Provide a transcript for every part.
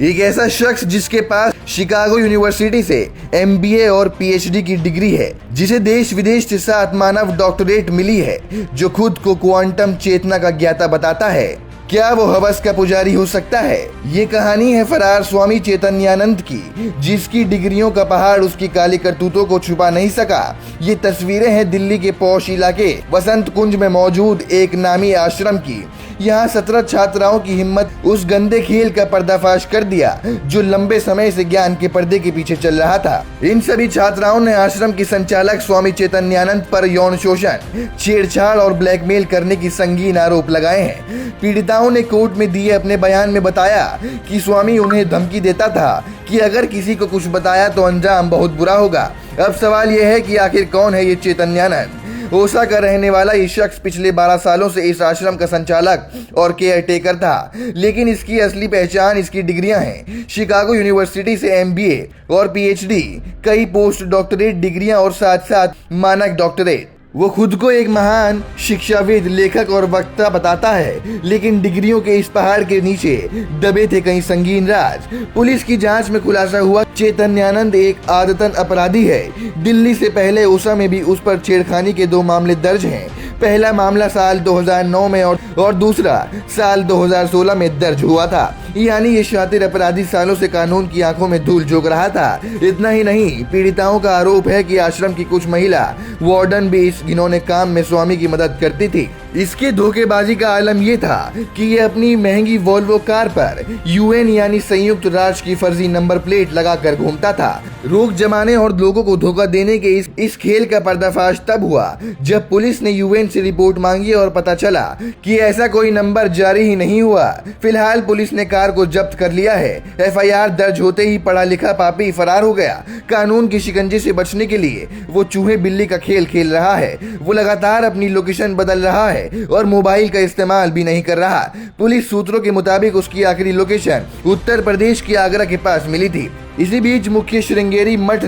एक ऐसा शख्स जिसके पास शिकागो यूनिवर्सिटी से MBA और PhD की डिग्री है, जिसे देश विदेश से 7 मानव डॉक्टरेट मिली है, जो खुद को क्वांटम चेतना का ज्ञाता बताता है। क्या वो हवस का पुजारी हो सकता है? ये कहानी है फरार स्वामी चैतन्यानंद की, जिसकी डिग्रियों का पहाड़ उसकी काली करतूतों को छुपा नहीं सका। ये तस्वीरें हैं दिल्ली के पौष इलाके वसंत कुंज में मौजूद एक नामी आश्रम की। यहाँ 17 छात्राओं की हिम्मत उस गंदे खेल का पर्दाफाश कर दिया जो लंबे समय से ज्ञान के पर्दे के पीछे चल रहा था। इन सभी छात्राओं ने आश्रम के संचालक स्वामी चैतन्यानंद पर यौन शोषण, छेड़छाड़ और ब्लैकमेल करने की संगीन आरोप लगाए हैं। पीड़िताओं ने कोर्ट में दिए अपने बयान में बताया कि स्वामी उन्हें धमकी देता था कि अगर किसी को कुछ बताया तो अंजाम बहुत बुरा होगा। अब सवाल यह है कि आखिर कौन है ये चैतन्यानंद? ओसा का रहने वाला ये शख्स पिछले 12 सालों से इस आश्रम का संचालक और केयर टेकर था, लेकिन इसकी असली पहचान इसकी डिग्रियां हैं। शिकागो यूनिवर्सिटी से MBA और PhD, कई पोस्ट डॉक्टरेट डिग्रियां और साथ साथ मानक डॉक्टरेट। वो खुद को एक महान शिक्षाविद, लेखक और वक्ता बताता है, लेकिन डिग्रियों के इस पहाड़ के नीचे दबे थे कई संगीन राज। पुलिस की जांच में खुलासा हुआ चैतन्यानंद एक आदतन अपराधी है। दिल्ली से पहले ओसा में भी उस पर छेड़खानी के 2 मामले दर्ज हैं। पहला मामला साल 2009 में और दूसरा साल 2016 में दर्ज हुआ था। यानी ये शातिर अपराधी सालों से कानून की आंखों में धूल झोंक रहा था। इतना ही नहीं, पीड़िताओं का आरोप है कि आश्रम की कुछ महिला वार्डन भी इस घिनौने काम में स्वामी की मदद करती थी। इसके धोखेबाजी का आलम यह था कि ये अपनी महंगी वोल्वो कार पर UN यानी संयुक्त राष्ट्र की फर्जी नंबर प्लेट लगाकर घूमता था। रोक जमाने और लोगों को धोखा देने के इस खेल का पर्दाफाश तब हुआ जब पुलिस ने UN से रिपोर्ट मांगी और पता चला कि ऐसा कोई नंबर जारी ही नहीं हुआ। फिलहाल पुलिस ने कार को जब्त कर लिया है। FIR दर्ज होते ही पढ़ा लिखा पापी फरार हो गया। कानून की शिकंजे से बचने के लिए वो चूहे बिल्ली का खेल खेल रहा है। वो लगातार अपनी लोकेशन बदल रहा है और मोबाइल का इस्तेमाल भी नहीं कर रहा। पुलिस सूत्रों के मुताबिक उसकी आखिरी लोकेशन उत्तर प्रदेश के आगरा के पास मिली थी। इसी बीच मुख्य श्रृंगेरी मठ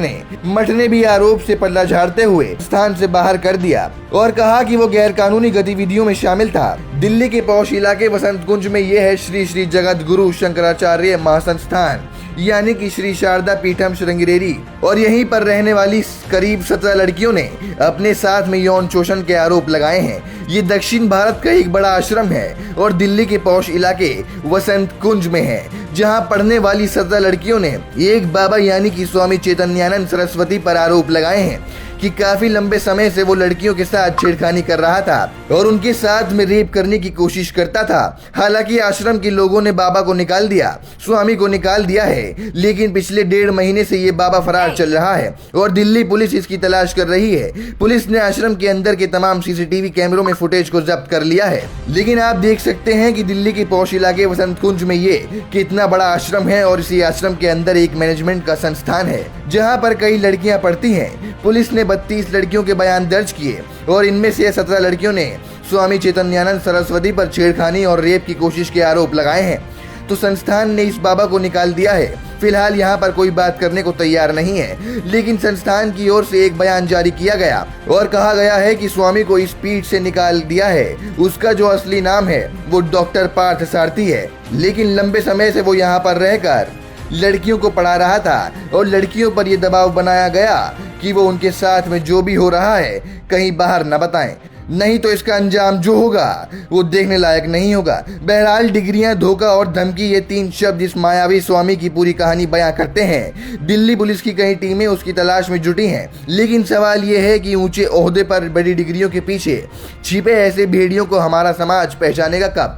ने भी आरोप से पल्ला झाड़ते हुए स्थान से बाहर कर दिया और कहा कि वो गैर कानूनी गतिविधियों में शामिल था। दिल्ली के पौष इलाके वसंत कुंज में यह है श्री श्री जगत गुरु शंकराचार्य महासंस्थान यानी कि श्री शारदा पीठम श्रृंगेरी, और यहीं पर रहने वाली करीब 17 लड़कियों ने अपने साथ में यौन शोषण के आरोप लगाए हैं। ये दक्षिण भारत का एक बड़ा आश्रम है और दिल्ली के पौष इलाके वसंत कुंज में है, जहां पढ़ने वाली 17 लड़कियों ने एक बाबा यानी कि स्वामी चैतन्यानंद सरस्वती पर आरोप लगाए हैं कि काफी लंबे समय से वो लड़कियों के साथ छेड़खानी कर रहा था और उनके साथ में रेप करने की कोशिश करता था। हालांकि आश्रम के लोगों ने बाबा को निकाल दिया, स्वामी को निकाल दिया है, लेकिन पिछले 1.5 महीने से ये बाबा फरार चल रहा है और दिल्ली पुलिस इसकी तलाश कर रही है। पुलिस ने आश्रम के अंदर के तमाम CCTV कैमरों में फुटेज को जब्त कर लिया है। लेकिन आप देख सकते हैं कि दिल्ली के पौष इलाके वसंत कुंज में ये कितना बड़ा आश्रम है और इसी आश्रम के अंदर एक मैनेजमेंट का संस्थान है जहाँ पर कई लड़कियाँ पढ़ती हैं। पुलिस ने 32 लड़कियों के बयान दर्ज किए और इनमें से 17 लड़कियों ने स्वामी चैतन्यानंद सरस्वती पर छेड़खानी और रेप की कोशिश के आरोप लगाए हैं। तो संस्थान ने इस बाबा को निकाल दिया है। फिलहाल यहाँ पर कोई बात करने को तैयार नहीं है, लेकिन संस्थान की ओर से एक बयान जारी किया गया और कहा गया है कि स्वामी को इस पीठ से निकाल दिया है। उसका जो असली नाम है वो डॉक्टर पार्थ सारथी है, लेकिन लंबे समय से वो यहाँ पर रहकर लड़कियों को पढ़ा रहा था और लड़कियों पर यह दबाव बनाया गया कि वो उनके साथ में जो भी हो रहा है कहीं बाहर न बताएं, नहीं तो इसका अंजाम जो होगा वो देखने लायक नहीं होगा। बहरहाल डिग्रियां, धोखा और धमकी, ये 3 शब्द इस मायावी स्वामी की पूरी कहानी बयां करते हैं। दिल्ली पुलिस की कई टीमें उसकी तलाश में जुटी हैं, लेकिन सवाल ये है कि ऊंचे ओहदे पर बड़ी डिग्रियों के पीछे छिपे ऐसे भेड़ियों को हमारा समाज पहचानेगा कब?